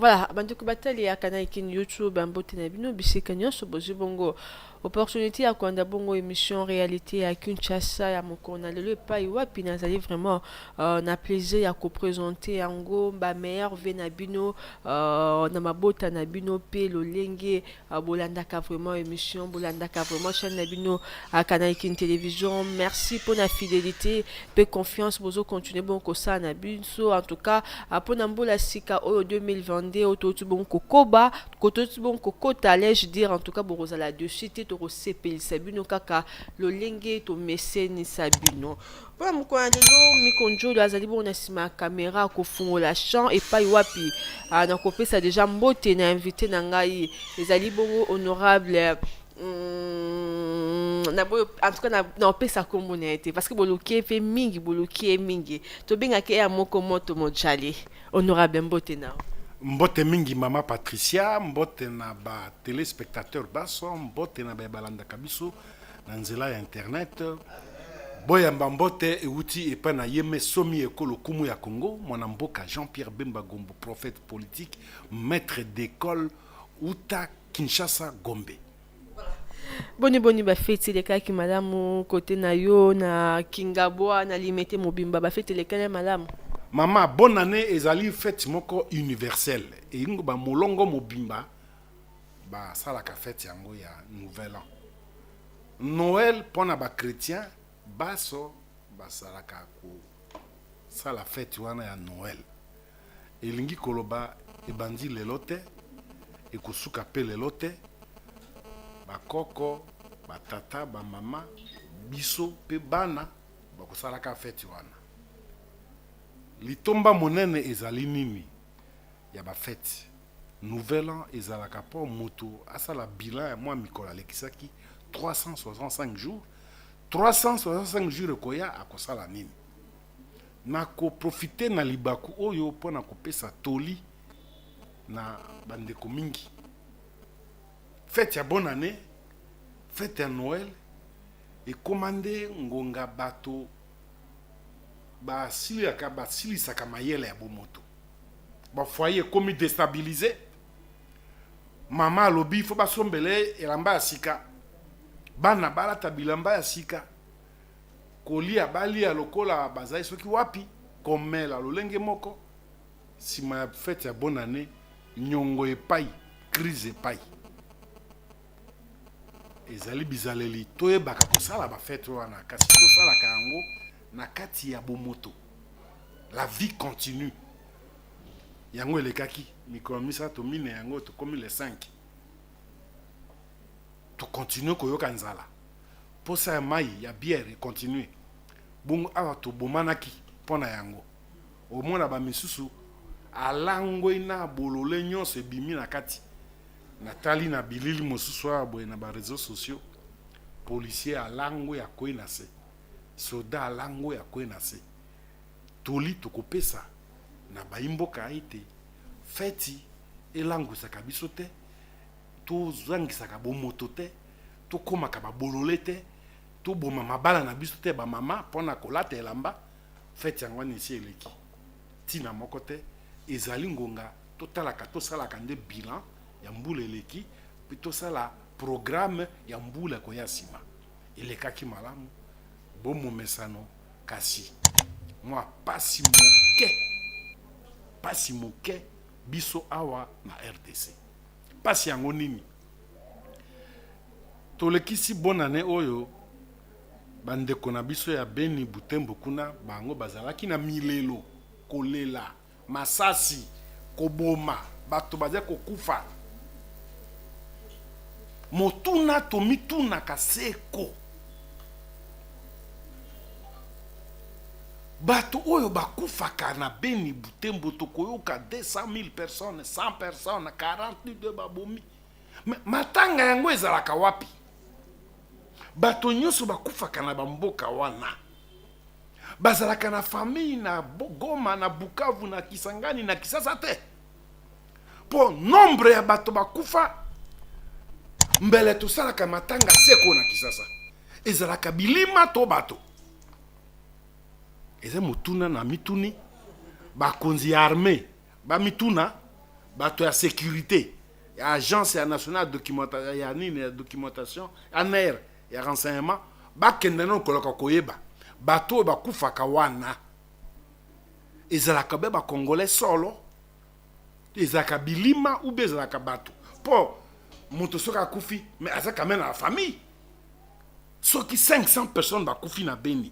Voilà, bantu batali ya kana ikin YouTube ambote na bino bisika nyonso bozi bongo opportunité ya kwanda bongo émission réalité ya Kinshasa ya mokona lelo epai wapi nazali vraiment na plaisir ya koprésenter yango ba meilleur ve na bino na mabota na bino pe lolenge bolandaka vraiment émission bolandaka vraiment chaîne na bino kana ikin télévision. Merci pour la fidélité pe confiance bozo continuer bon kosa na biso en tout cas pour nambola sika oyo 2022 ototi bon kokoba kototi bon kokota allais dire en tout cas borozala de suite to sepelisa bino kaka lolenge to meseni sabino mpona mokolo ya lelo mikonjolo azali bongo na nsima ya kamera kofungola champ epai wapi nakopesa deja mbote na invité na ngai ezali bongo honorable en tout cas naopesa kombo na ye te parce que boloki mpe mingi boloki ye mingi tobengaki ya moko moto mojali honorable mbote nao. Mbote mingi mama Patricia, mbote na ba téléspectateur baso, mbote na ba balanda biso na nzela ya internet. Boyamba mbote euti epa na yeme somi ekolo kumu ya Congo, mwana mboka Jean-Pierre Bemba Gombo, prophète politique, maître d'école uta Kinshasa Gombe. Boni bafeti lekaki malamu kote na yo na Kingabwa na limete mobimba bafeti lekale malamu. Mama, bonne année ezali fête moko universelle. Et ingo ba molongo mobimba ba salaka fête yango ya nouvel an. Noël pona ba chrétien baso ba salaka ko sala fête wana ya Noël. Elingi koloba ebandi lelote e kosuka pe lelote ba koko ba tata ba mama biso pe bana ba ko salaka fête wana. Litomba monene ezali nini ya ba fête nouvel an ezalaka po moto asala bilan ya mwa mikola lekisaki 365 jours 365 jours koya akosala nini na ko profiter na libaku oyo pona kopesa toli na bandeko mingi fête ya bonne année fête ya Noël et commander ngonga bato basilisaka mayele ya bomoto bafoye komi déstabilisé mama alobi fo basombele elamba ya sika bana balata bilamba ya sika kolia balia lokola bazali soki wapi komela lolenge moko sima ya fête ya bonne année nyongo epai crise epai ezali bizaleli toyebaka kosala bafete wana kasi tosalaka yango na kati ya bomoto. La vie continue. Yango elekaki mikolo misato mine yango to komi le 5. To continue koyoka nzala. Posa ya mai ya bière continue. Bungu awa to bomanaki pona yango. Omona ba misusu alango ina bolole nyonso ebimi na kati. Natali na bilili mosusu aboye na ba réseaux sociaux. Policier alango ya koina se. Soda lango ya kwena se toli tokopesa na baimboka ite feti elango saka biso te to zangisaka bomoto te to komaka babolole te to boma mabala na biso te ba mama pona kolata elamba feti yango nisi eleki tina moko te ezali ngonga totalaka tosalaka nde bilan ya mbula eleki pe tosala programme ya mbula koya sima elekaki malamu bomo mesano kasi moi pasi moke biso awa na RDC pasi yango nini tolekisi bonne année oyo bandeko na biso ya Beni Butembo kuna bango bazalaki na milelo kolela masasi koboma bato baza kokufa motuna tomituna kaseko bato oyo bakufaka na Beni Butembo tokoyoka 200,000 personnes 100 personnes 42 babomi matanga yango ezalaka wapi bato nyonso bakufaka na bamboka wana bazalaka na famille na Goma na Bukavu na Kisangani na Kisasa te po nombre ya bato bakufa mbele tosalaka matanga seko na Kisasa ezalaka bilima to bato eze mutuna na mituni bakonzi ya armée ba mituna bato ya sécurité ya agence ya nationale documentation ya nini ya documentation ya NER ya renseignement bakende no koloka koyeba bato oyo bakufaka wana ezalaka be bacongolais solo ezalaka bilima ou bien ezalaka bato mpo moto soki akufi mais aza quand même na la famille soki 500 personnes bakufi na Beni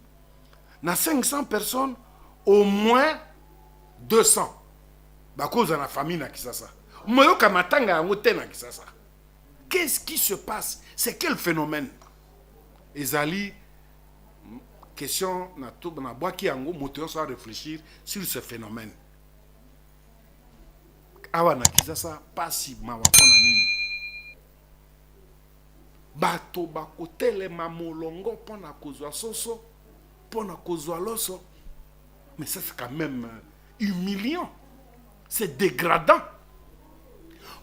na 500 personnes au moins 200 bakoza na famille na Kisasa moyoka matanga yango te na Kisasa. Qu'est-ce qui se passe? C'est quel phénomène? Ezali question na to na boaki yango moto so réfléchir sur ce phénomène. Awa na Kisasa pasi mawa pona nini? Bato bakotelema molongo pona kozwa soso pona kozwa loso. Mais ça c'est quand même humiliant. C'est dégradant.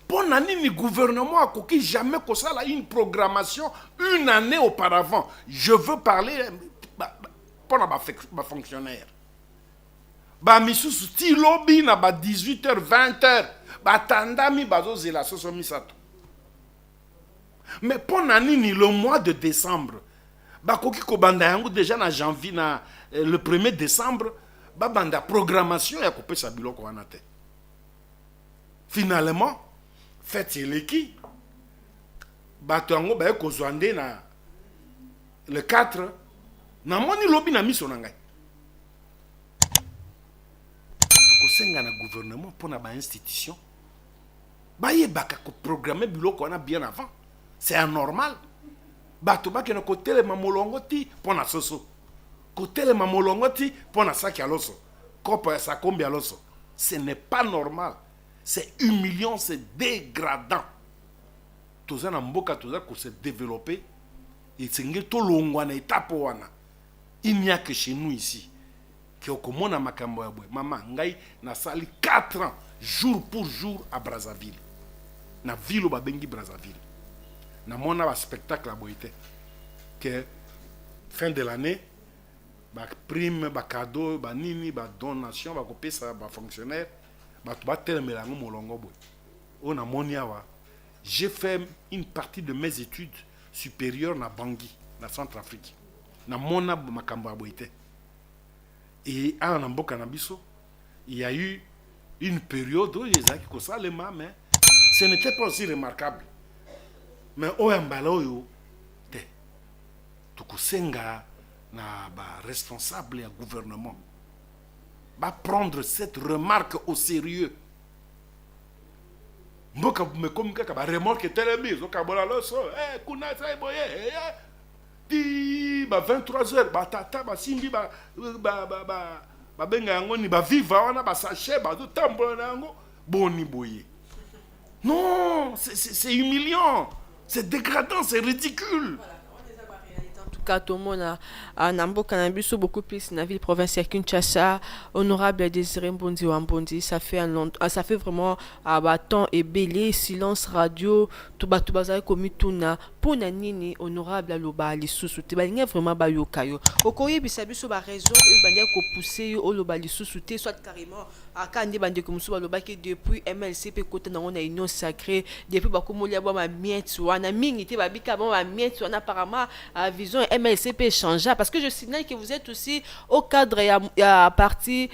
Pour le gouvernement a coquille jamais que ça une programmation une année auparavant. Je veux parler pour les fonctionnaires. Ba misusu ti lobby na ba 18h 20h ba tandami bazo zela soso misato. Mais pour nani le mois de décembre ba koki ko banda yango déjà na janvier na le 1er décembre ba banda programmation ya kopesa biloko wana te. Finalement faites eleki bato yango ba ekozwa nde na le 4 na moni lobby na miso na ngai kosenga na gouvernement pour na ba institution ba yebaka ko programmer biloko wana bien avant. C'est anormal. Bato ba kena ko telema molongo ti pour na soso ko telema molongo ti pour na saki ya loso kopo ya sakombi ya loso. Ce n'est pas normal. C'est humiliant, c'est dégradant. Tout ça, pour se développer, et c'est une étape. Il n'y a que chez nous ici. Qui au Komona Makambo Yabwe. Maman, Ngaï, n'a sali 4 ans, jour pour jour, à Brazzaville. Na ville au Babengi Brazzaville. Na mona spectacle à Boïté. Que fin de l'année, ba prime, ba cadeau, ba nini, ba donation, ba copé ça, ba fonctionnaire. J'ai fait une partie de mes études supérieures na Bangui, na Centrafrique. Na mona makambo aboite. Et à Namboka Nabiso, il y a eu une période où les gens qui ça les mains, mais ce n'était pas aussi remarquable. Mais au Yambalo yo te tukusenga na ba responsable et gouvernement. Va prendre cette remarque au sérieux. Mboka me comme ka ba remorque telemi zo ka bola loso kuna sai boye ti ba 23h ba tata ba simbi ba benga yango ni ba viva wana ba sachet ba zo tambola nango boni boye. Non, c'est humiliant, c'est dégradant, c'est ridicule. Katomona Namboka Nabiso beaucoup plus na ville provinciale Kinshasa. Honorable Désiré Mbondi Wambondi, ça fait vraiment temps et belé silence radio tout baza komi tuna pona nini honorable aloba lisusu te balinga vraiment ba yokayo okoyi bisabiso ba raison e bande ko pousser o loba lisusu te soit carrément akandi bande ko musu baloba ki depuis MLCP côté na on a union sacrée depuis ba komolia ba ma miette wana mingi te ba bika ba miette wana apparemment à vision MLCP changea parce que je signale que vous êtes aussi au cadre ya parti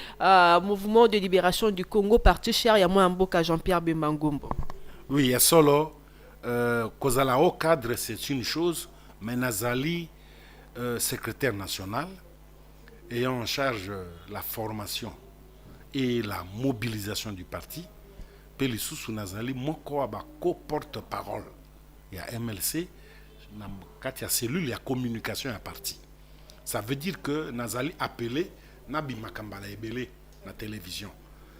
mouvement de libération du Congo parti cher ya moi Mboka Jean-Pierre Bemangombo. Oui, ya solo kozala au cadre c'est une chose mais Nazali secrétaire national ayant en charge la formation et la mobilisation du parti Pelisusu Nazali moko ba co-porte-parole ya MLC na kati ya cellule ya communication ya parti. Ça veut dire que Nazali appelé Nabi Makambala ebele na télévision.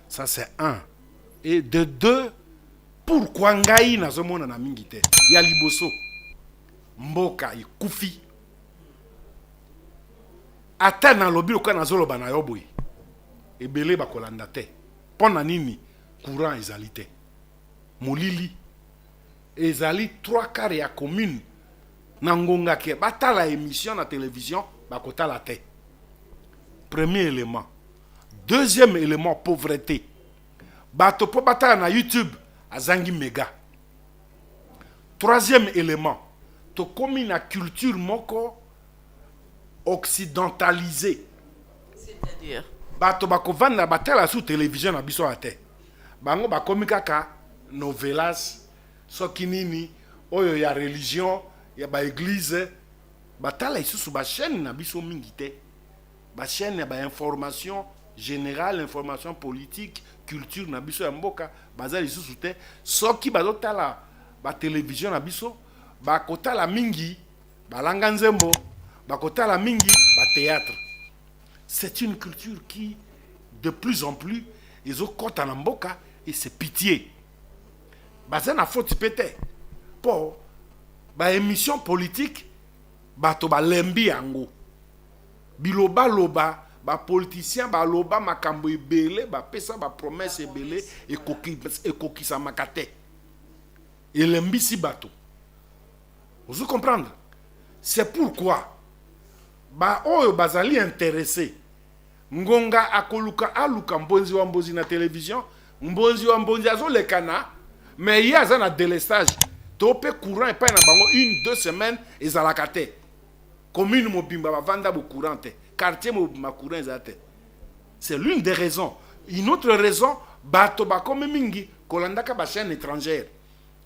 Ça c'est un. Et de deux, pourquoi ngai nazomona na mingi te? Ya liboso mboka ikufi. Ata na lobi ko nazoloba na yoboy. Ebele bakolanda te. Pona nini courant ezali te. Molili ezali 3/4 ya commune na ngonga ke batala émission na télévision bakotala te. Premier élément. Deuxième élément, pauvreté. Bato po batala na YouTube azangi méga. Troisième élément, to komi na culture moko occidentalisée. C'est-à-dire Bato bakovanda batala sous télévision na biso ate. Bango bakomi kaka novelas soki nini oyo ya religion ya ba église batala isusu ba chaîne na biso mingi te. Ba chaîne ya ba information générale, information politique, culture na biso ya mboka bazali isusu te. Soki bazotala ba télévision na biso bakotala mingi balanga nzembo, bakotala mingi ba théâtre. C'est une culture qui de plus en plus ils ont côté en mboka et c'est pitié. Baza na faute pété pour ba émission politique bato ba lembi yango biloba loba ba politicien ba loba makambo ebele ba pesa ba promesse ebele ekoki sa makate et lembi si bato. Vous comprendre? C'est pourquoi ba oyo bazali intéressé ngonga akoluka aluka mbonzi wa mbozi na télévision mbonzi wa mbonzi azolekana mais il y a un délestage topé courant et pas na bango 1-2 semaines ezalaka te commune mobimba bavanda bo courant te quartier mobimba courant ezate. C'est l'une des raisons. Une autre raison bato bakome mingi kolandaka ba chaîne étrangère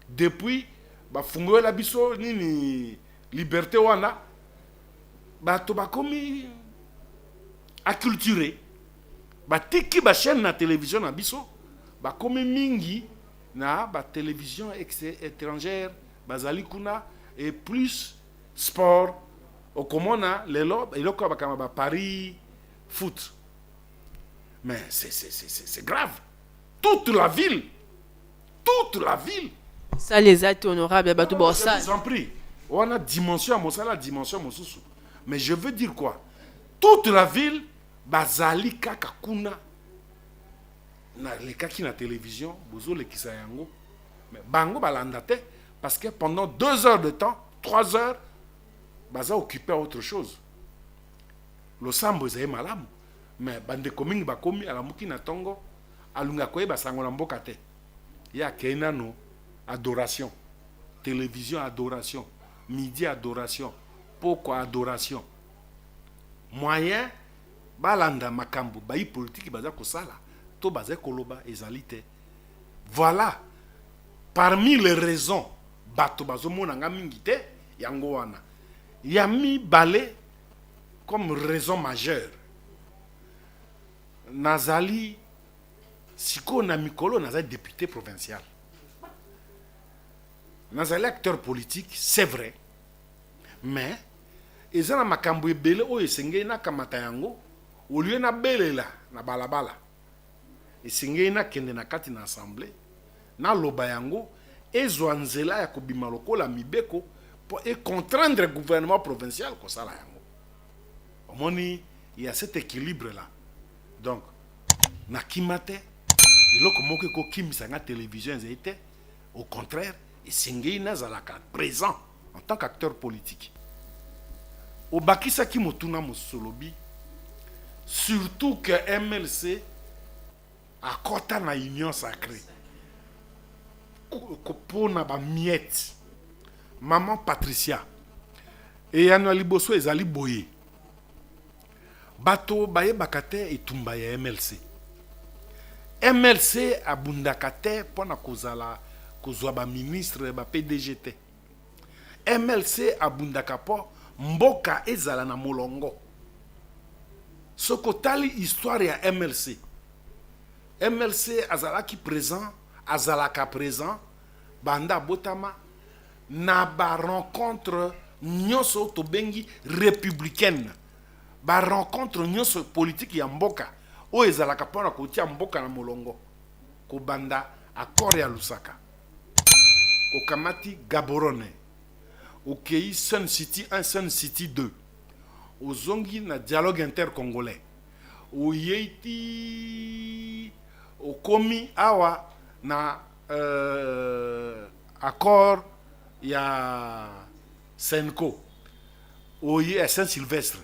depuis bafungola biso nini liberté wana bato bakomi acculturé batiki ba chaîne na télévision na biso bakomi mingi na ba télévision étrangère bazali kuna et plus sport okomona lelo eloko bakama ba Paris foot. Mais c'est grave. Toute la ville ça les actes honorables bato bossa. Je vous en prie. On a dimension mosala dimension mosusu. Mais je veux dire quoi? Toute la ville bazali kaka kuna na lekaki na télévision bozo lekisa yango mais bango balanda te parce que pendant 2 heures de temps 3 heures baza occupé à autre chose. Le sambo ezali malamu mais bande komingi bakomi alamuki na tongo alunga koyeba sango na mboka te ya kenano adoration télévision adoration midi adoration pourquoi adoration moyen balanda makambo bayi politique baza kosala to baza koloba ezalite. Voilà parmi les raisons bato bazomona nga mingi te yango wana yami balé comme raison majeure nazali siko na mikolo nazali député provincial nazali acteur politique c'est vrai mais ezana makambo ebele oyo esengeli na kamata yango au lieu na belela na balabala esengeli na kende na kati na assemblée na loba yango ezwa nzela ya kobima lokola mibeko pour contraindre le gouvernement provincial kosala yango. Omoni il y a cet équilibre là. Donc na kimate eloko moko ko kimisa na télévision ezete au contraire esengeli na zalaka présent en tant qu'acteur politique. Obakisa ki motuna mosolobi surtout que MLC a kota na union sacrée kopona ba miette maman Patricia et yana liboso ezali boye bato baye bakate etumba ya MLC abundaka te pona kozala kozwa ba ministre ba PDG. MLC abundaka po mboka ezala na molongo. Sokotali histoire ya MLC azalaki présent azalaka présent banda botama na ba rencontre nyonso tobengi républicaine ba rencontre nyonso politique ya mboka o ezalaka pona kotia mboka na molongo ko banda accord ya Lusaka ko kamati Gaborone okei Sun City 1 Sun City 2 ozongi na dialogue intercongolais oyeiti okomi awa na accord ya Senko oye à Saint-Sylvestre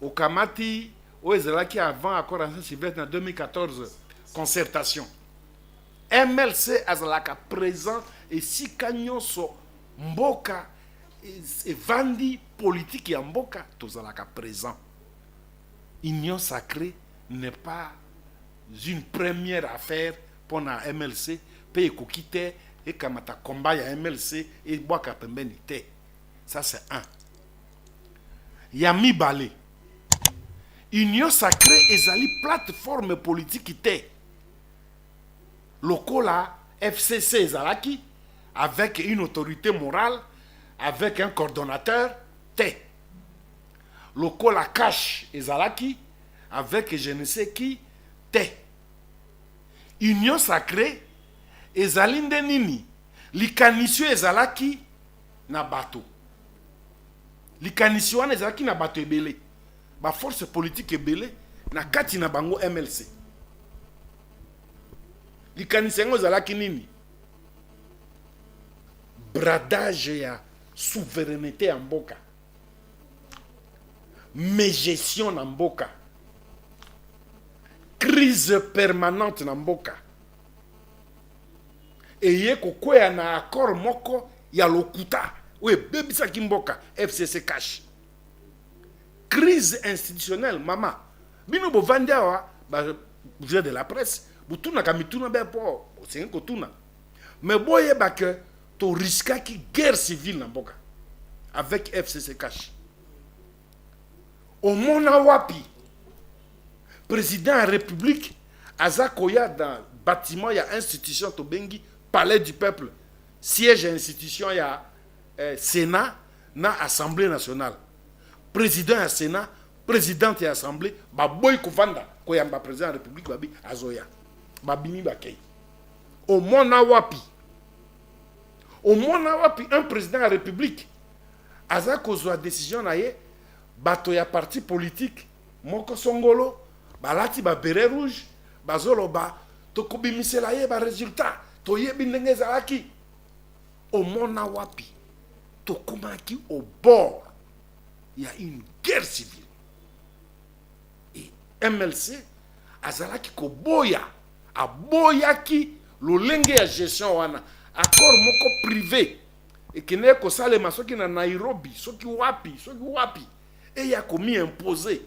okamati o ezalaki avant accord à Saint-Sylvestre en 2014 concertation MLC azalaka présent esika nyonso mboka evandi politique ya mboka tozalaka présent. Union sacrée n'est pas une première affaire pour la MLC pe ekoki te ekamata combat ya MLC et bwaka pembeni te. Ça c'est un. Ya mibale, Union sacrée ezali plateforme politique te. Lokola FCC ezalaki avec une autorité morale, avec un coordonnateur te. Lokola cash ezalaki avec je ne sais qui te. Union sacrée ezali nde nini? Likanisio ezalaki na bato. Likanisio wana ezalaki na bato ebele. Ba force politique ebele na kati na bango MLC. Likanisio yango ezalaki nini? Bradage ya souveraineté ya mboka. Mégestion na mboka. Crise permanente na mboka. Eye kokwea na accord moko ya lokuta. Oui, bebisa kimboka FCC cash. Crise institutionnelle, mama. Bino bovandi awa, vous êtes de la presse, butuna kamituna be po, c'est ko tuna. Mais boye ba que to risque ki guerre civile na mboka avec FCC cash. Au mona wapi président de la République azakoya dans bâtiment il y a institution to bengi palais du peuple, siège institution il y a Sénat na Assemblée nationale. Président ya Sénat, présidente ya Assemblée, ba boy kovanda ko yamba président de la République babi azoya. Ba bimi bakay. Au mona wapi un président de la République azakozwa décision na ye bato ya parti politique moko songolo balati ba beret rouge bazolo ba tokobimisela ye ba résultat toyebi ndenge ezalaki. Omona wapi tokomaki au bord il y a une guerre civile et MLC azalaki koboya aboyaki lolenge ya gestion wana accord moko privé et kene ko salema soki na Nairobi soki wapi et ya komi imposer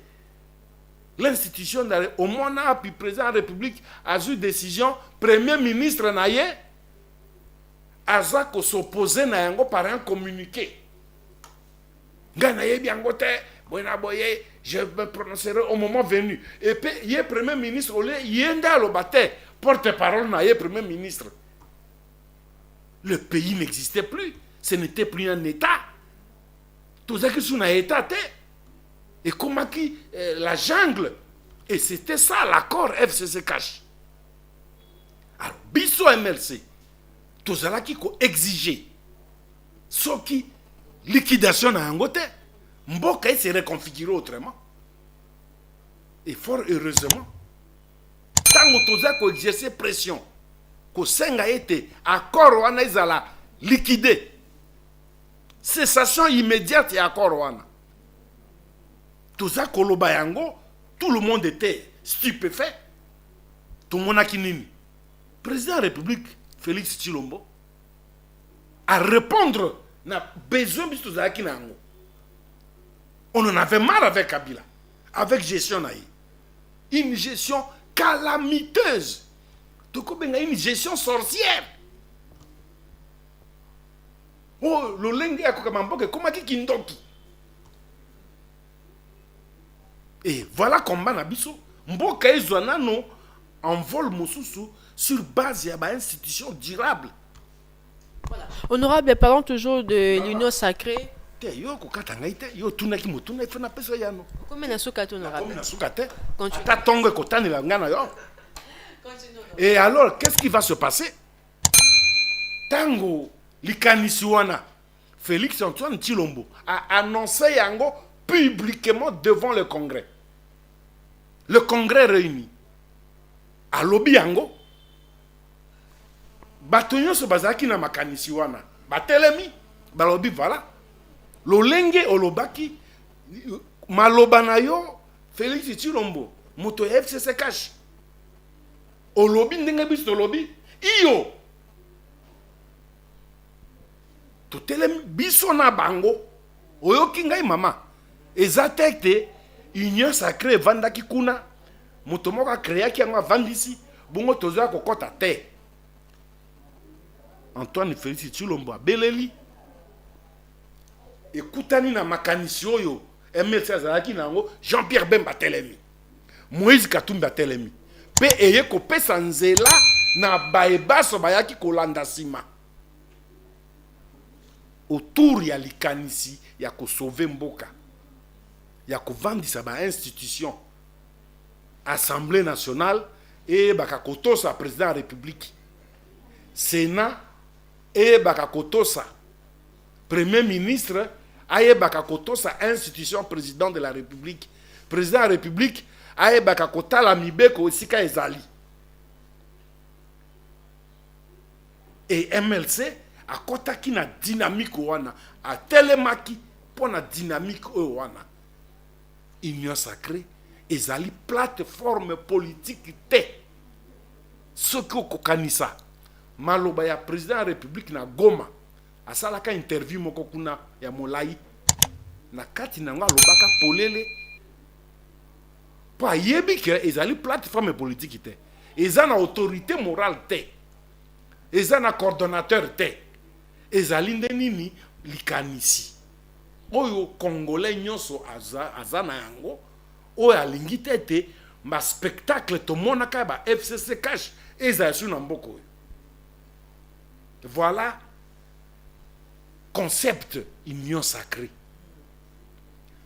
l'institution au mona puis président de la République a eu décision premier ministre na ye azako s'opposer na yango par un communiqué. Ngana ye biango te boyna boye je me prononcerai au moment venu. Et puis ye premier ministre ole yenda lo bate porte-parole na ye premier ministre. Le pays n'existait plus, ce n'était plus un état. Tout ça que c'est un état te. Et comment qui la jungle. Et c'était ça l'accord FCC cash. Alors biso MLC tout ça qui ko exiger ce qui liquidation na yangote mboka se reconfigurer autrement. Et fort heureusement tango toza ko exercer pression ko senga été accord wana izala liquidé cessation immédiate et accord wana toza ko loba yango tout le monde était stupéfait. Tout le monde a kinini président de la République Félix Tshilombo à répondre na besoin biso zaki nango. On en avait marre avec Kabila, avec gestion naïe. Une gestion calamiteuse. Une gestion sorcière. Oh, le lenge ya kokamamboke comment ki kindoki. Et voilà combat na biso. Mboka ezwana no en vol mosusu sur base ya ba institution durable. Voilà. Honorable, parlons toujours de l'union sacrée. Yo kokatanga ite yo tunaki mutuna ifuna pesa yano. Combien na soka honorable? Combien na soka te? Continue. Ta tongue kotani la ngana yo. Continue. Et alors qu'est-ce qui va se passer? Tango likanisi wana Félix Antoine Tshilombo a annoncé yango publiquement devant le Congrès. Le Congrès réuni. A lobby yango. Batonyo se bazaki na makanisi wana. Batelemi. Balobi voilà. Lolenge olobaki. Maloba na yo Félix Tshilombo. Moto FCC cash. Olobi ndenge biso lobby. iyo totelemi biso na bango oyoki ngai mama eza te union sacrée evandaki kuna moto moko akreaki yango avandisi bongo tozoya kokɔta te. Antoine Félix Tshilombo abeleli ekutani na makanisi oyo MLC azalaki nango, Jean-Pierre Bemba telemi, Moïse Katumbi atelemi, pe eye kopesa nzela na baebaso bayaki kolanda nsima autour ya likanisi ya kosauve mboka, ya kovandisa ba institution Assemblée nationale et bakakotosa président de la République, Sénat et bakakotosa premier ministre, aye bakakotosa institution président de la République, président de la République aye bakakota la mibeko esika ezali. Et MLC akotaki na dynamique wana, a telemaki pour na dynamique wana. Union sacrée ezali plateforme politique te. Ce que kokanisa maloba ya président de la République na Goma asalaka interview moko kuna ya molai na kati na nga lobaka polele pa yebi ke ezali plateforme politique te, eza na autorité morale te, eza na coordonnateur te, ezali nde nini likanisi oyo congolais nyonso aza na yango oyo alingi te ma spectacle tomonaka ba FCC cash eza su na mboko oyo. Voilà concept union sacrée.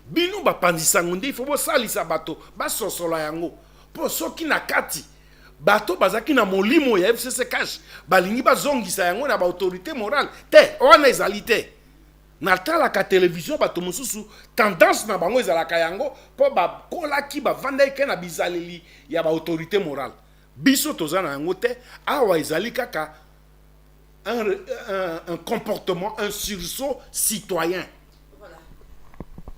Bino bapandisa ngonde il faut bosalisa bato basosola yango po soki na kati bato bazaki na molimo ya FCC cash balingi bazongisa yango na ba autorité morale te wana ezali te. Na talaka télévision bato mosusu tendance na bango ezalaka yango po bakolaki bavandaki na bizaleli ya ba autorité morale. Biso tozana yango te, awa ezali kaka un comportement, un sursaut citoyen. Voilà.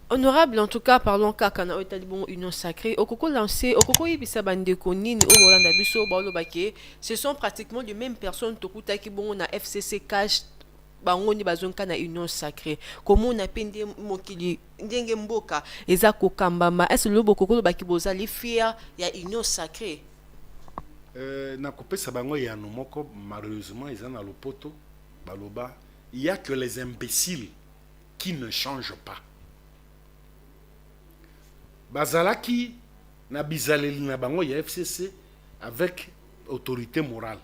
Honorable, en tout cas, parlons kakana otalibon union sacrée. Okoko lancé, okoko ibisa bande konini au Molanda biso balo bake. Ce sont pratiquement les mêmes personnes tokuta ki bon na FCC cash bangoni bazonka na union sacrée. Comment on a pende mokili ndenge mboka eza kokambama. Est-ce le bokoko baki bozali fier ya union sacrée? Na kopesa bango ya no moko malheureusement ils en a lopoto baloba, il y a que les imbéciles qui ne changent pas. Bazalaki na bizaleli na bango ya FCC avec autorité morale.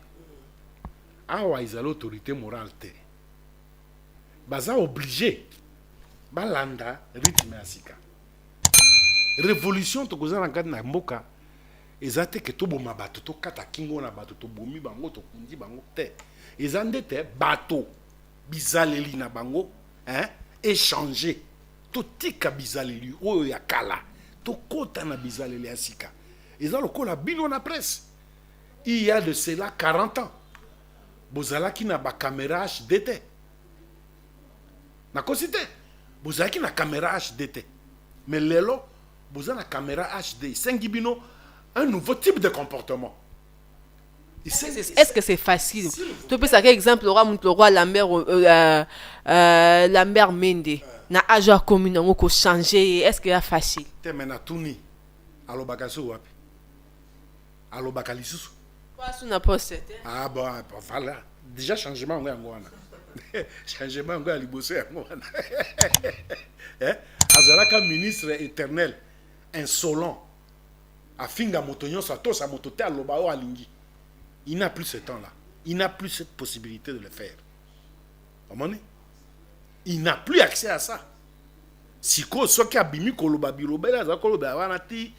Awa ils ont autorité morale te. Baza obligé balanda rythme asika. Révolution to kozana na mboka ezate ke toboma bato to kata kingo na bato to bomi bango to kundi bango te. Ezande te bato bizaleli na bango échanger to tika bizaleli oyo ya kala to kota na bizaleli asika. Eza lokola bino na presse. Il y a de cela 40 ans. Bozalaki na ba caméra HD te. Na kosite bozalaki na caméra HD te. Mais lelo bozana caméra HD sengi bino un nouveau type de comportement. Est-ce que c'est facile? Tu peux savoir exemple le roi Lambert Lambert Mende na aja commune ngo ko changer, est-ce que c'est facile? Te mena tuni alobaka so wapi? Alobaka lisusu. Quoi sous poste? Ah bon, voilà. Déjà changement ngo wana. Changement ngo aliboso yango wana. Azalaka ministre éternel insolent. Afinga motonyo sato sa motote aloba o alingi. Il n'a plus ce temps-là. Il n'a plus cette possibilité de le faire. Il n'a plus accès à ça. Si ce qui a bimi koloba bilobela za koloba wana ti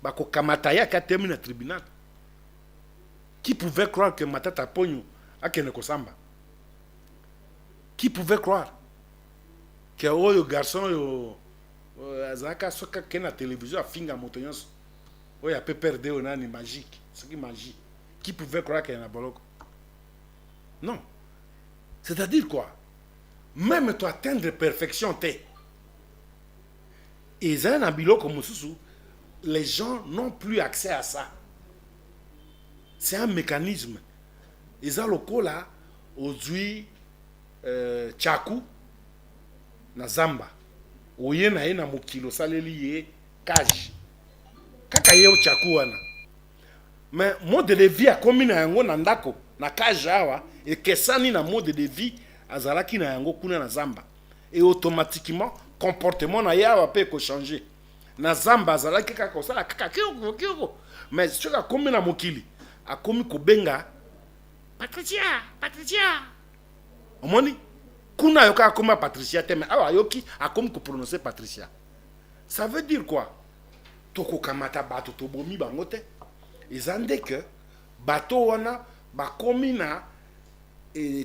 bako kamataya ka termine tribunal. Qui pouvait croire que Matata Pogno a kene kosamba? Qui pouvait croire que oyo garçon yo azaka soka kena télévision afinga motonyo oyo a peut perdre on ani magique, c'est qui magie. Qui pouvait croire qu'il y a un boloko? Non. C'est-à-dire quoi? Même toi atteindre perfection t'es. Et ça un biloko mususu, les gens n'ont plus accès à ça. C'est un mécanisme eza lokola ozwi chaku na zamba oye na ye na mokilo saleli ye cage kaka ye chaku wana mais mode de vie akomi na yango na ndako na cage awa ekesani na mode de vie azalaki na yango kuna na zamba et automatiquement comportement na ye awa pe ko changer na zamba azalaki kaka kosala kaka kioko mais soki akomi na mokili akomi kobenga Patricia omoni kuna yoka akomi Patricia te mais awa yoki akomi ko prononcer Patricia. Ça veut dire quoi? Toko kamata bato tobomi bango te ezande que bato wana bakomi na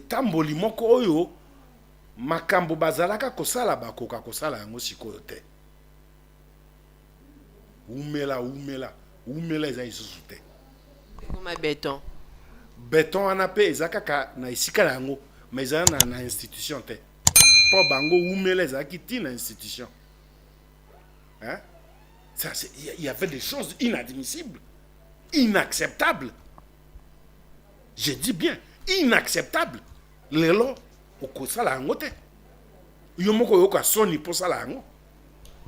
tamboli moko oyo makambo bazalaka kosala bakoka kosala yango sikoyo te. Umela eza isusu te. Comme béton. Béton wana pe eza kaka na esika yango mais eza na institution te. Po bango umela eza kiti na institution. Hein? Ça, il y avait des choses inadmissibles, inacceptables. Je dis bien, inacceptables. Lelo, okosala yango te. Yomoko yoka soni pour sala yango.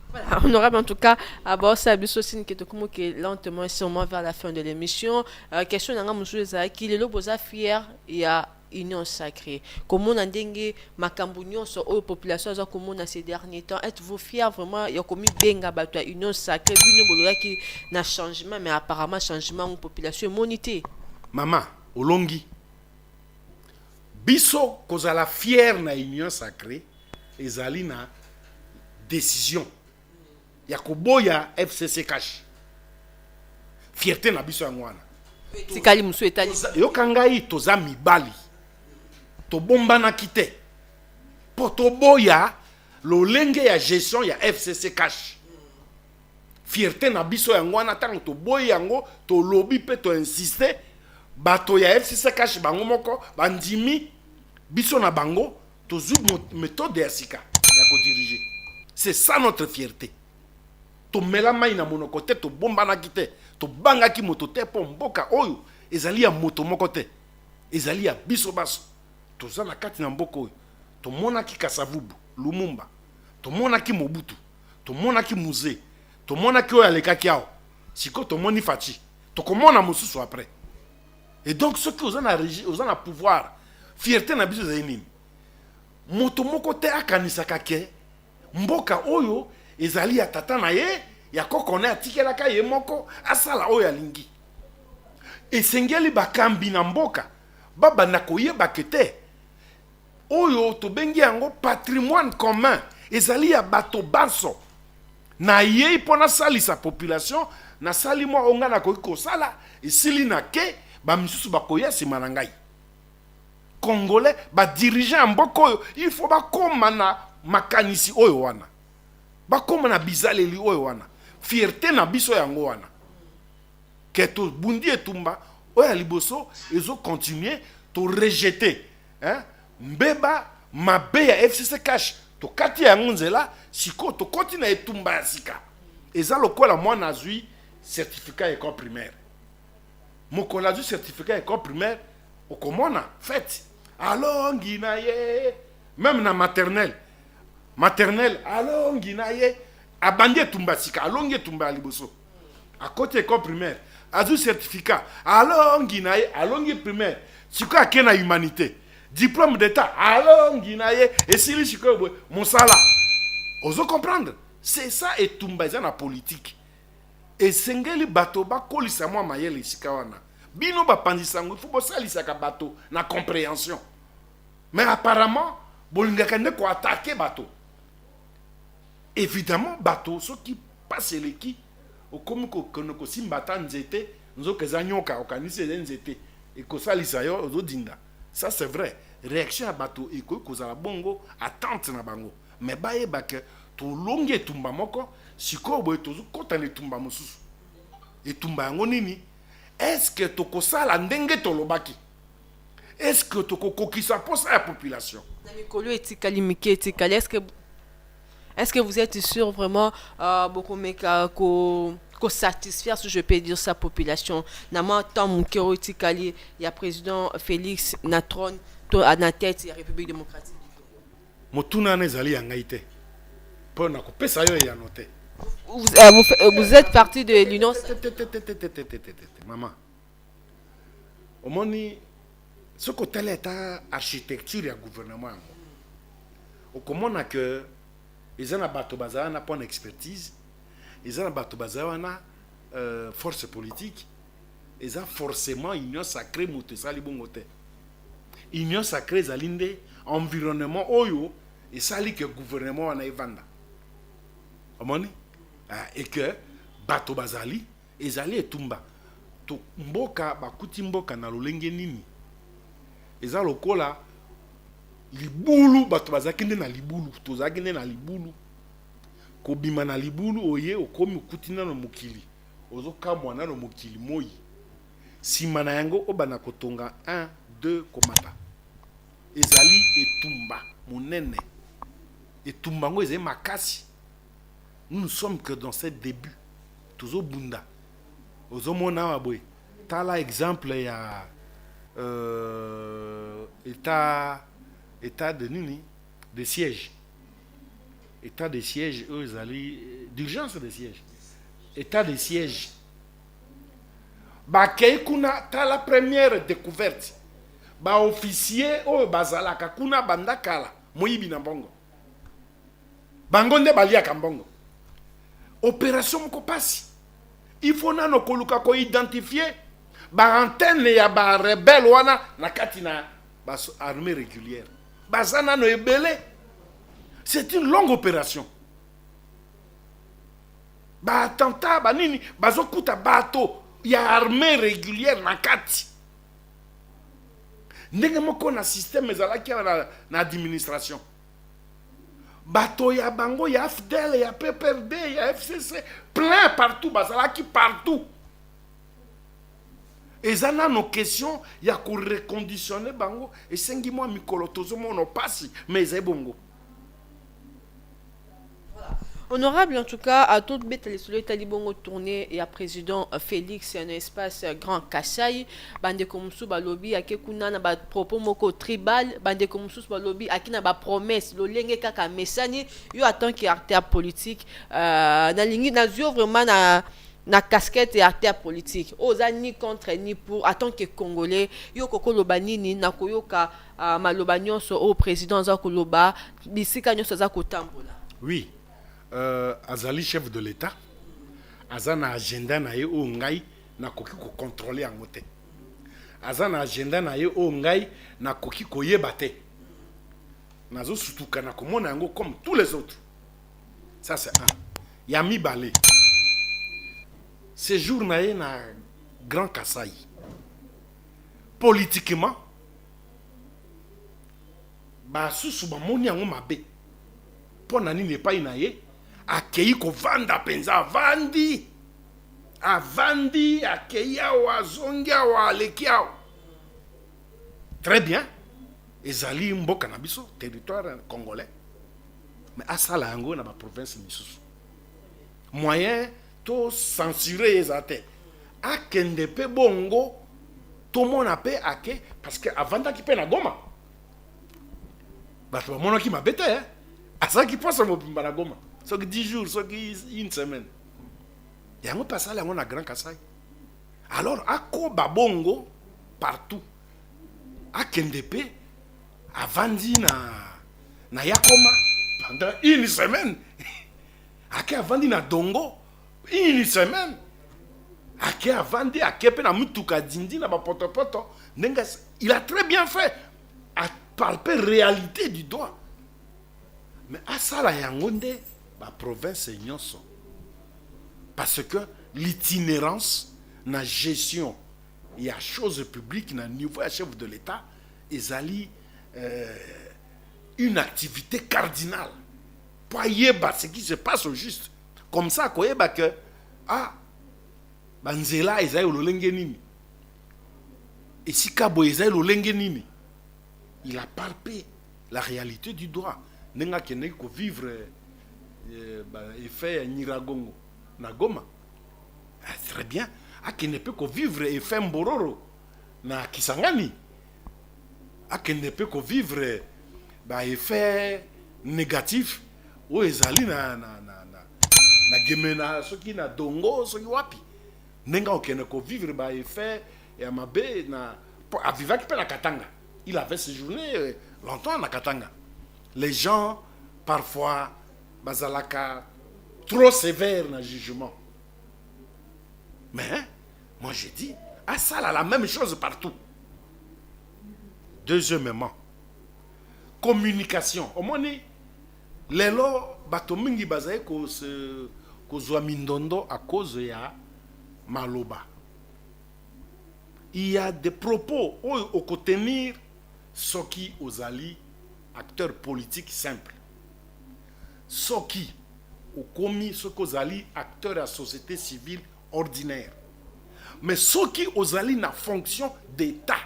Voilà, honorable en tout cas, abord ça biso sin que comme que lentement et sûrement vers la fin de l'émission. Question nanga musu ezaki lelo boza fier ya union sacrée. Comment on a dengue makambo nyonso o population za komona ces derniers temps. Êtes-vous fier vraiment ya komi benga bato union sacrée bino boloya ki na changement mais apparemment changement en population monité. Mama, olongi. Biso kozala fier na union sacrée ezali na décision. Ya koboya FCC cash. Fierté na biso ngwana. Tikali musu etali. Yo kangai toza mibali. To bomba na kite. Po to boya lolenge ya gestion ya FCC cash. Fierté na biso ngwana tango to boya yango to lobby pe to insister bato ya FCC cash bango moko bandimi biso na bango to zu méthode ya sika ya ko diriger. C'est ça notre fierté. To melama ina monoko te to bomba na kite to banga ki moto te po mboka oyo ezali ya moto moko te ezali ya biso baso to za na kati na mboka oyo to mona ki Kasavubu Lumumba to mona ki Mobutu to mona ki Muze to mona ki oyo alekaki awo siko to moni Faci to komona mosusu après et donc ceux qui ont na pouvoir fierté na biso ezali nini moto moko te akanisaka ke mboka oyo ezali ya tata na ye ya koko na atikelaka ye moko asala oyo alingi esengeli bakambi na mboka baba na koyeba kete oyo tobengi yango patrimoine commun ezali ya bato baso na ye pona salisa population na sali mwa onga na koyi kosala esili na ke bamisusu bakoya nsima na ngai congolais badirigant mboka oyo il faut bakoma na makanisi oyo wana bakoma na bizaleli oyo wana fierté na biso yango wana ke to bundi etumba oyo liboso ezo continuer to rejeter hein mbeba mabe ya FCC cash to kati yango nzela siko to continue etumba ya sika eza lokola mwana azui certificat école primaire mokola azui certificat école primaire okomona fait alongi na ye même na maternelle alongi na ye abandi etumba sika alongi etumba liboso à côté école primaire azu certificat alongi na ye alongi primaire siko ake na humanité diplôme d'état alongi na ye esili siko mosala ozo comprendre c'est ça etumba eza na politique esengeli bato bakolisa mwa mayele sika wana bino bapandisa ngo faut bosalisaka bato na compréhension mais apparemment bolingaka nde ko attaquer bato. Évidemment bato ceux qui passent leki okomi ko konoko simbata nzete nzoka zanyoka okanisi nzete et ko salisa yo ozodinda ça c'est vrai réaction à bato et ko kozala bongo attente na bango mais baye bake to longi etumba moko siko boye tozu kota le tumba mosusu etumba yango nini est-ce que to kosala ndenge to lobaki est-ce que to kokokisa posa la population na mikolo etikali mike etikali est-ce que vous êtes sûr vraiment beaucoup meka satisfaire, si je peux dire, sa population. Nama tant mon il y a président Félix Natron à la tête de la République démocratique. Motuna nezali yangaite. Pour na kopesa yo ya noté. Vous êtes parti de l'Union. Maman. Omoni ce côté l'état architecture ya gouvernement yango. Okomona que ils ont bato bazana na point expertise, ils ont bato bazana force politique, ils ont forcément union sacrée moto sali bongote. Union sacrée zalinde environnement oyo et sali que gouvernement na evanda. Omoni et que bato bazali ezali etumba to mboka bakuti mboka na lolenge nini eza lokola libulu bato bazakende na libulu tozakende na libulu kobima na libulu oye okomi okutina na mokili ozokamwa na mokili moi sima na yango obana kotonga 1 2 komata ezali etumba monene etumba ngo ezali makasi. Nous ne sommes que dans ce début. Toujours bunda. Ozomona maboy. Tala exemple il y a état de nini de siège. État de siège eux allez d'urgence de siège. État de siège. Ba kuna tala première découverte. Ba officier o bazalaka kuna bandakala moyibi na bongo. Bangonde balia kambongo. Opération Mokopasi. Il faut nano koluka ko identifier ba antenne ya ba rebelle wana na katina ba armée régulière. Bazana no ebele. C'est une longue opération. Ba attentat ba nini bazokuta bato ya armée régulière na kati. Ndenge moko na système ezalaki na administration. Bato ya bango ya FDL ya PPRD ya FCC plein partout bazalaki partout. Ezana nos questions ya ko reconditionner bango et sengi moi mikolo tozomo no pasi mais ebongo. Honorable, en tout cas, à toute bête, les soleils talibons tourné et à président Félix, un espace grand Kassai, bande comme sous balobi, à Kekuna, na ba propos moko tribal, bande comme sous balobi, à qui na ba promesse, le lenge kaka mesani, yo attend qui acteur politique, na lingi na zio vraiment na casquette et acteur politique. Oza ni contre ni pour, attend que Congolais, yo koko lobani ni na koyoka malobanyon so au président za koloba, d'ici kanyo sa kotambola. Oui. Azali chef de l'État azana agenda na ye o ngai na koki ko contrôler en moté azana agenda na ye o ngai na koki ko yeba te nazo sutuka na komona yango comme tous les autres. Ça c'est un. Yami Balé séjour na ye na Grand Kassai politiquement ba susu ba moni yango mabe pona nini pa ina ye akei ko vanda penza avandi akei awa zongi awa aleki awa très bien ezali mboka na biso territoire congolais mais asala yango na ba province misusu moyen to censurer ezate akende pe bongo to mona pe ake parce que avanda ki pe na Goma bato mona ki mabete asa ki passe mo pimba na Goma so 10 jours, so une semaine. Il y a un passage à Grand Kassai. Alors, à Kobabongo, partout. À Kendepe, à Vandi na Yakoma, pendant une semaine. À Vandi na Dongo, une semaine. À Vandi, à Kepe na Mutuka Dindi, na Bapoto. Il a très bien fait à palper réalité du doigt. Mais à ça, la Yangonde, la province est nyonso. Parce que l'itinérance, la gestion, il y a choses publiques, na niveau à chef de l'État, ils allaient une activité cardinale. Pour yeba ce qui se passe au juste. Comme ça, qu'on yeba que, banzela, ils allaient au nini. Et si Kabo, ils allaient au nini. Il a palpé la réalité du droit. Nenga kene ko vivre effet Niragongo na Goma Très bien. Qui ne peut que vivre et faire mbororo na Kisangani. Qui ne peut que vivre effet négatif ou ezali na gemena soki na dongo soki wapi. Nenga okene ko vivre effet ya mabe na avivaki pe na Katanga. Il avait séjourné longtemps na Katanga. Les gens parfois bazalaka trop sévères dans le jugement. Mais moi j'ai dit, ça là, la même chose partout. Deuxièmement, communication. Au moins, les lois, batomingi bazaye ko zwa mindondo à cause ya maloba. Il y a des propos au contenir soki ozali acteur politique simple. Soki au commis soki ozali acteur de la société civile ordinaire. Mais soki ozali na fonction d'État.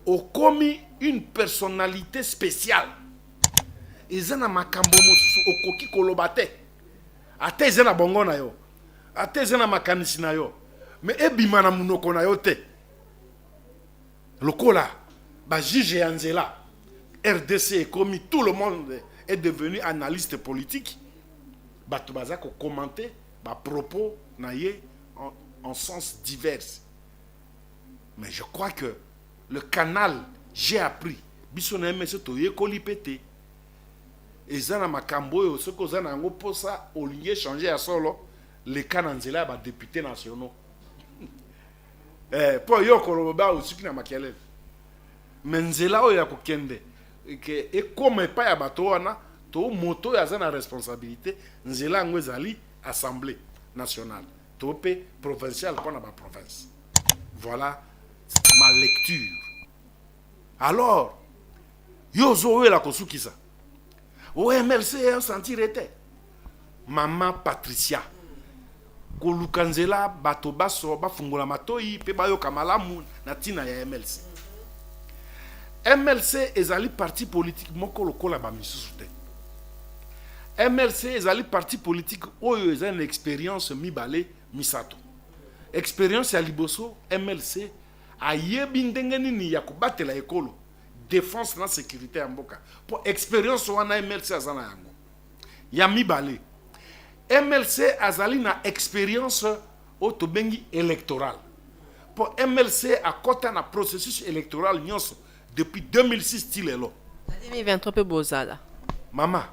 Au commis une personnalité spéciale. Ezana makambo mosusu okoki kolobate. Ate ezana bongo na yo. Ate ezana makanisi na yo. Mais ebima na munoko na yo te. Lokola ba juge Anzela RDC est commis, tout le monde est devenu analyste politique. Bato baza ko commenter ba propos na ye en sens divers. Mais je crois que le canal j'ai appris biso na MSC to ye kolipete ezana makambo yo ce que zana ngo posa olinge changer ya solo le kananzela ba députés nationaux pour yo koloba aussi na makelele menzela o ya kokende que et comme pas ya bato wana to moto ya zana responsabilité nzela ngo ezali assemblée nationale to pe provinciale pour na ba province. Voilà ma lecture. Alors, yozo la kosukisa. O MLC un sentir était. Maman Patricia. Kolukanzela bato baso ba fungola matoi pe bayo kamalamu na tina ya MLC. MLC ezali parti politique moko lokola ba misusu te. MLC ezali parti politique oyo eza une expérience mibale misato. Expérience ya liboso MLC ayebi ndenge nini ya kobatela ekolo défense na sécurité ya mboka pour expérience wana MLC azana yango ya mibale. MLC azali na expérience au tobengi électoral pour MLC akota na processus électoral nyonso depuis 2006 tilelo 2023 pe bozala mama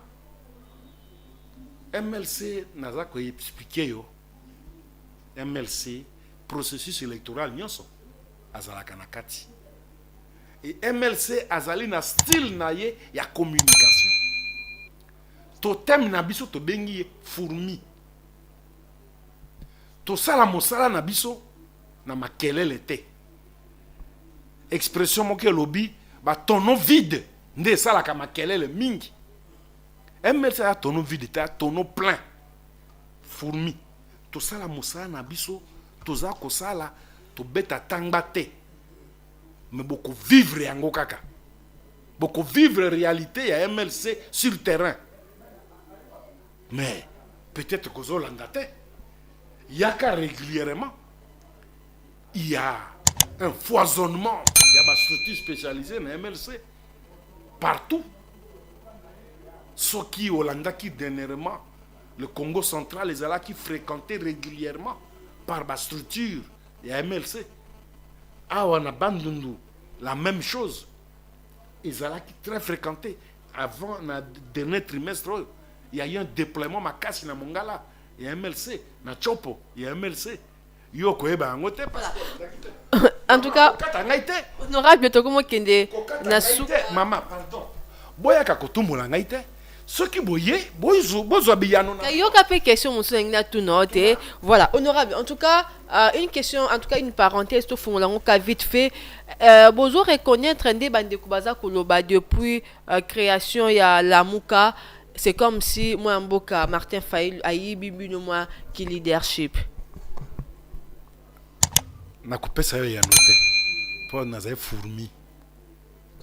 MLC naza ko expliquer yo MLC processus électoral nyonso azalaka na kati et MLC azali na style na ye ya communication totem na biso to bengi fourmi to sala mosala na biso na makelele te expression moke lobby ba tono vide nde sala ka makelele mingi MLC a tono vide ta tono plein fourmi to sala mosala na biso toza ko sala to beta tangba te mais beaucoup vivre yango kaka beaucoup vivre réalité ya MLC sur terrain mais peut-être que zolanda te yaka régulièrement il y a un foisonnement il y a des structures spécialisées dans MLC partout ce qui Olanda qui dernièrement le Congo central les ala qui fréquentaient régulièrement par ma structure et MLC. Ah, on a Bandundu, la même chose. Ils allaient très fréquentés. Avant le dernier trimestre, il y a eu un déploiement ma casse na Mongala, il y a MLC, na Chopo, il y a MLC. Yoko eba ngote en tout cas, honorable Tokomo Kende Nasu. Maman, pardon. Boya kakotumula ngaite. Ce qui boye, bozo biyano na. Yoka pe question musu ngina tout note. Voilà, honorable. En tout cas, une question, en tout cas une parenthèse tout fond lango ka vite fait. Bozo reconnaître ndé bande kubaza koloba depuis création ya Lamuka, c'est comme si moi mboka Martin Fayulu ayibi bino moi qui leadership. Na kupesa yo ya note. Pour naza fourmi.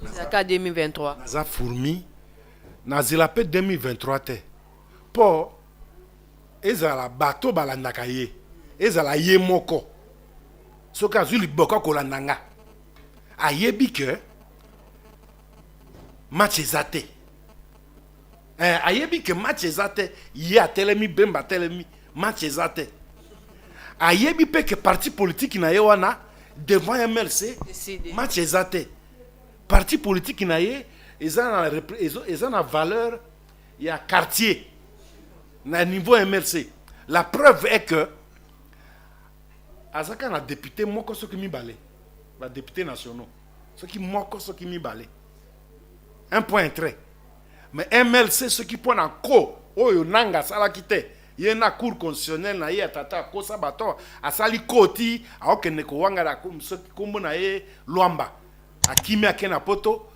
Zaka 2023. Naza fourmi. Nazila pe 2023 te. Pour ezala bato balandaka ye. ezala ye moko soki azwi liboka kolanda nga ayebi ke match eza te ayebi ke match eza te ye atelemi Bemba atelemi match eza te ayebi mpe ke parti politique na ye wana devant MLC match eza te parti politique na ye eza na valeur ya quartier na niveau MLC. La preuve est que azaka na député moko soki mibale ba député nationaux soki moko soki mibale un point trait mais MLC soki pona ko oyo nanga sala kite ye na cour constitutionnelle na ye tata ko sabato asali koti aokene ko wanga la soki kombo na ye Luamba akimi akena poto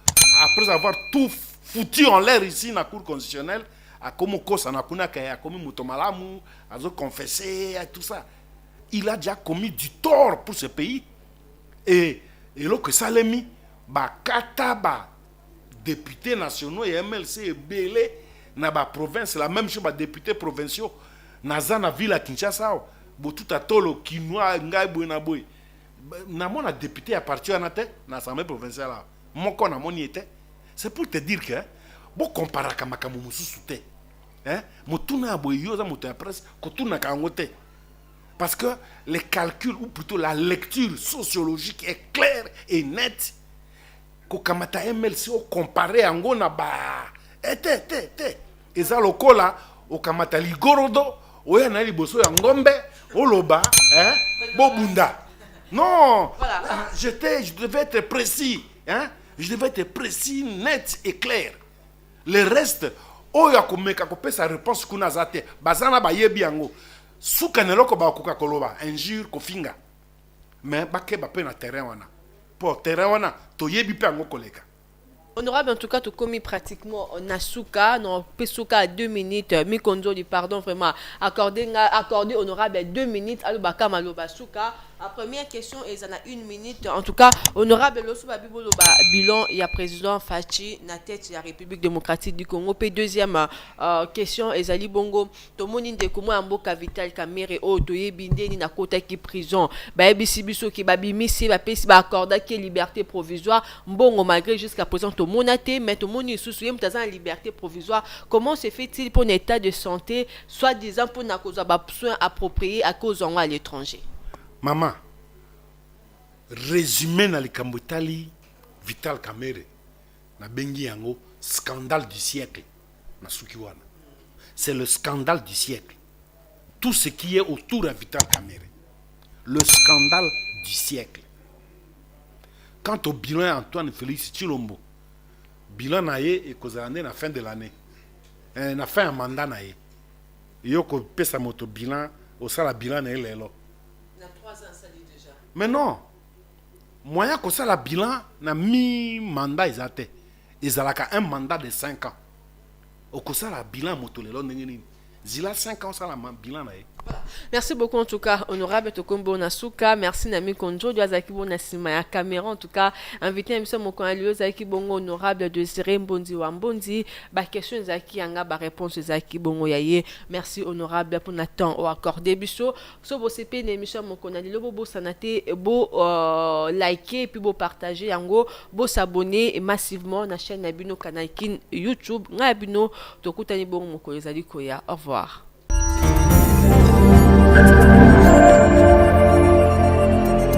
après avoir tout foutu en l'air ici na cour constitutionnelle a comme kosa na kuna kaya comme mutomalamu azo confesser tout ça. Il a déjà commis du tort pour ce pays et là que Salemi ba kataba députés nationaux et MLC belé na ba province la même chose ba députés provinciaux na zana ville à Kinshasa bo tout à tolo kinois ngai boy na boy na mona député à partir na te na assemblée provinciale là moko na moni était. C'est pour te dire que bo compara kamaka mususu te hein motuna boy yo za moto ya presse ko tuna kangote. Parce que les calculs, ou plutôt la lecture sociologique est claire et nette. Kokamata MLC comparé à Ngona ba. Et ça lokola okamata ligorodo oya na liboso ya ngombe oloba hein bobunda. Non, voilà. Je devais être précis, hein? Je devais être précis, net et clair. Le reste oya komeka kopesa réponse kuna zate bazana ba yebi yango. Soukaneloko ba kuka koloba injure kofinga mais bake ba pe na terrain wana pour terrain wana to yebi pe ngo koleka. Honorable, en tout cas, tu commis pratiquement Nasuka, non, Pesuka à 2 minutes, Mikondo du pardon, vraiment, accordé honorable 2 minutes, Alubaka Maloba Suka. La première question, et il en a 1 minute. En tout cas, honorable Losuba Biboloba, bilan, il y a président Fachi, na tête de la République démocratique du Congo. Puis deuxième question, Ezali Bongo, Tomoni de Komo Amboka Vital Kamere, O, Toye Binde, ni na kota ki prison, Baebi Sibiso ki babi misi, ba pesi ba accorda ki liberté provisoire, Mbongo malgré jusqu'à présent, Tomonate, mais Tomoni sous en liberté provisoire. Comment se fait-il pour un état de santé, soi-disant pour na cause de soins appropriés à cause en à l'étranger? Maman, résumé na likambo etali Vital Kamerhe na bengi yango scandale du siècle na suki wana. C'est le scandale du siècle. Tout ce qui est autour de Vital Kamerhe. Le scandale du siècle. Quant au bilan Antoine Félix Tshilombo, bilan na ye et kozalande na fin de l'année. Na fin un mandat na ye. Yoko pesa moto bilan au sala bilan na lelo. Mais non, moyen que ça la bilan na mi-mandat exacté. Ils ont un mandat de 5 ans. Au que ça la bilan motolelo nini. Zila 5 ans ça la bilan na. Merci beaucoup en tout cas, honorable Tokombo Nasuka. Merci Nami Konjo, Diazaki Bonasima ya caméra en tout cas. Invité à M. Mokonalio Zaki Bongo honorable de Zere Mbondi Wambondi. Ba question Zaki Yanga, ba réponse Zaki Bongo Yaye. Merci honorable pour Nathan au accordé biso. So bo CP l'émission Mokonalio bo sanate bo liker puis bo partager yango bo s'abonner massivement na chaîne Nabino Kanaikin YouTube. Ngabino tokutani bongo moko ezali koya. Au revoir.